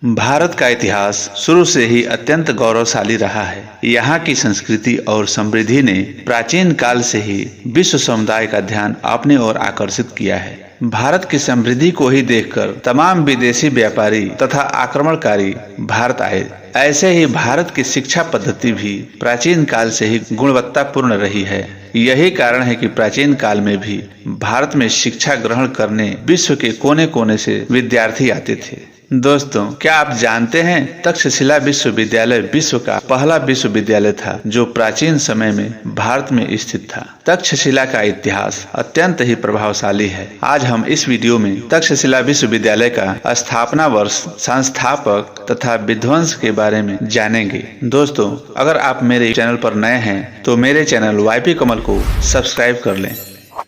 भारत का इतिहास शुरू से ही अत्यंत गौरवशाली रहा है। यहाँ की संस्कृति और समृद्धि ने प्राचीन काल से ही विश्व समुदाय का ध्यान अपनी ओर आकर्षित किया है। भारत की समृद्धि को ही देखकर तमाम विदेशी व्यापारी तथा आक्रमणकारी भारत आए। ऐसे ही भारत की शिक्षा पद्धति भी प्राचीन काल से ही गुणवत्तापूर्ण रही है। यही कारण है कि प्राचीन काल में भी भारत में शिक्षा ग्रहण करने विश्व के कोने कोने से विद्यार्थी आते थे। दोस्तों, क्या आप जानते हैं तक्षशिला विश्वविद्यालय विश्व का पहला विश्वविद्यालय था जो प्राचीन समय में भारत में स्थित था। तक्षशिला का इतिहास अत्यंत ही प्रभावशाली है। आज हम इस वीडियो में तक्षशिला विश्वविद्यालय का स्थापना वर्ष, संस्थापक तथा विध्वंस के बारे में जानेंगे। दोस्तों, अगर आप मेरे चैनल पर नए हैं तो मेरे चैनल YP कमल को सब्सक्राइब कर लें।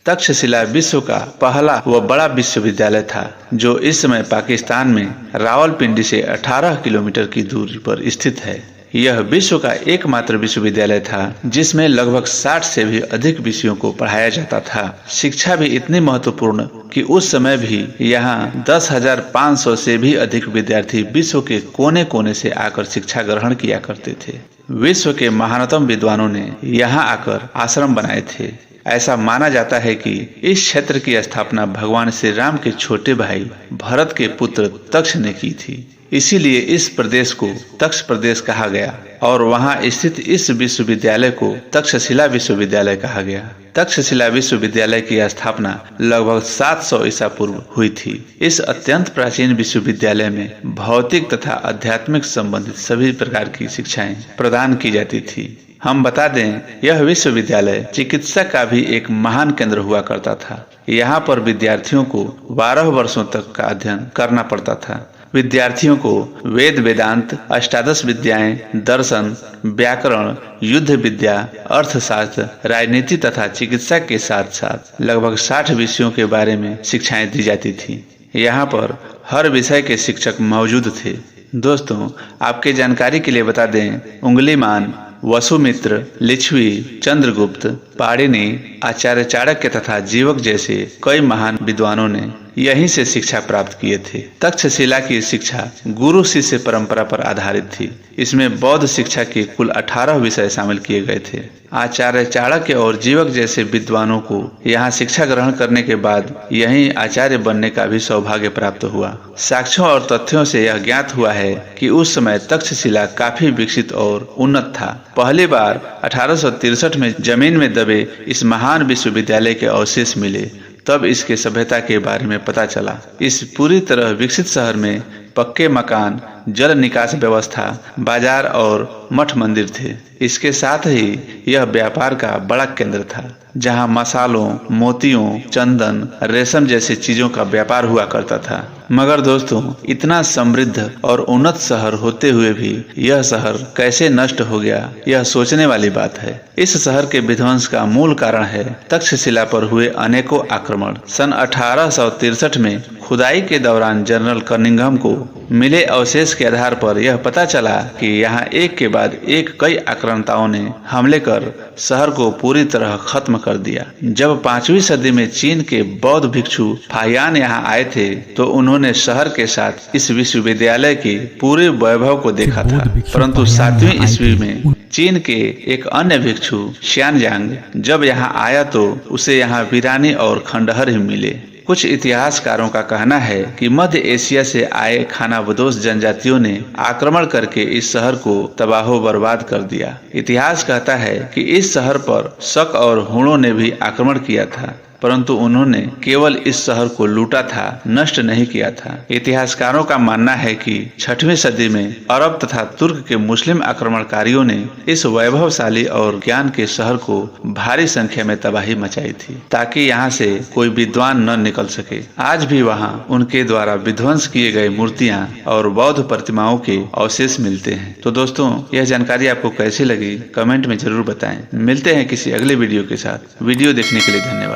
तक्षशिला विश्व का पहला व बड़ा विश्वविद्यालय था जो इस समय पाकिस्तान में रावलपिंडी से 18 किलोमीटर की दूरी पर स्थित है। यह विश्व का एकमात्र विश्वविद्यालय था जिसमें लगभग 60 से भी अधिक विषयों को पढ़ाया जाता था। शिक्षा भी इतनी महत्वपूर्ण कि उस समय भी यहाँ 10,500 से भी अधिक विद्यार्थी विश्व के कोने कोने से आकर शिक्षा ग्रहण किया करते थे। विश्व के महानतम विद्वानों ने यहाँ आकर आश्रम बनाए थे। ऐसा माना जाता है कि इस क्षेत्र की स्थापना भगवान श्री राम के छोटे भाई भरत के पुत्र तक्ष ने की थी। इसीलिए इस प्रदेश को तक्ष प्रदेश कहा गया और वहां स्थित इस विश्वविद्यालय को तक्षशिला विश्वविद्यालय कहा गया। तक्षशिला विश्वविद्यालय की स्थापना लगभग 700 ईसा पूर्व हुई थी। इस अत्यंत प्राचीन विश्वविद्यालय में भौतिक तथा आध्यात्मिक संबंधित सभी प्रकार की शिक्षाएं प्रदान की जाती थी। हम बता दें, यह विश्वविद्यालय चिकित्सा का भी एक महान केंद्र हुआ करता था। यहाँ पर विद्यार्थियों को 12 वर्षों तक का अध्ययन करना पड़ता था। विद्यार्थियों को वेद, वेदांत, अष्टादश विद्याएं, दर्शन, व्याकरण, युद्ध विद्या, अर्थशास्त्र, राजनीति तथा चिकित्सा के साथ साथ लगभग 60 विषयों के बारे में शिक्षाएं दी जाती थी। यहाँ पर हर विषय के शिक्षक मौजूद थे। दोस्तों, आपके जानकारी के लिए बता दें, उंगलीमान, वसुमित्र, लिच्छवी, चंद्रगुप्त, पाणिनि, आचार्य चाणक्य तथा जीवक जैसे कई महान विद्वानों ने यहीं से शिक्षा प्राप्त किए थे। तक्षशिला की शिक्षा गुरु शिष्य परंपरा पर आधारित थी। इसमें बौद्ध शिक्षा के कुल 18 विषय शामिल किए गए थे। आचार्य चाणक्य और जीवक जैसे विद्वानों को यहाँ शिक्षा ग्रहण करने के बाद यहीं आचार्य बनने का भी सौभाग्य प्राप्त हुआ। साक्ष्यों और तथ्यों से यह ज्ञात हुआ है कि उस समय तक्षशिला काफी विकसित और उन्नत था। पहली बार 1863 में जमीन में दबे इस महान विश्वविद्यालय के अवशेष मिले, तब इसके सभ्यता के बारे में पता चला। इस पूरी तरह विकसित शहर में पक्के मकान, जल निकास व्यवस्था, बाजार और मठ मंदिर थे। इसके साथ ही यह व्यापार का बड़ा केंद्र था जहां मसालों, मोतियों, चंदन, रेशम जैसी चीजों का व्यापार हुआ करता था। मगर दोस्तों, इतना समृद्ध और उन्नत शहर होते हुए भी यह शहर कैसे नष्ट हो गया, यह सोचने वाली बात है। इस शहर के विध्वंस का मूल कारण है तक्षशिला पर हुए अनेकों आक्रमण। सन 1863 में खुदाई के दौरान जनरल कनिंघम को मिले अवशेष के आधार पर यह पता चला कि यहाँ एक के बाद एक कई आक्रांताओं ने हमले कर शहर को पूरी तरह खत्म कर दिया। जब 5वीं सदी में चीन के बौद्ध भिक्षु फाहियान यहाँ आए थे तो उन्होंने शहर के साथ इस विश्वविद्यालय के पूरे वैभव को देखा था। परंतु 7वीं ईस्वी में चीन के एक अन्य भिक्षु xianjiang जब यहाँ आया तो उसे यहाँ वीरानी और खंडहर ही मिले। कुछ इतिहासकारों का कहना है कि मध्य एशिया से आए खानाबदोश जनजातियों ने आक्रमण करके इस शहर को तबाहो बर्बाद कर दिया। इतिहास कहता है कि इस शहर पर शक और हुणों ने भी आक्रमण किया था, परंतु उन्होंने केवल इस शहर को लूटा था, नष्ट नहीं किया था। इतिहासकारों का मानना है कि 6वीं सदी में अरब तथा तुर्क के मुस्लिम आक्रमणकारियों ने इस वैभवशाली और ज्ञान के शहर को भारी संख्या में तबाही मचाई थी ताकि यहाँ से कोई विद्वान न निकल सके। आज भी वहाँ उनके द्वारा विध्वंस किए गए मूर्तियाँ और बौद्ध प्रतिमाओं के अवशेष मिलते हैं। तो दोस्तों, यह जानकारी आपको कैसी लगी कमेंट में जरूर बताएं। मिलते हैं किसी अगले वीडियो के साथ। वीडियो देखने के लिए धन्यवाद।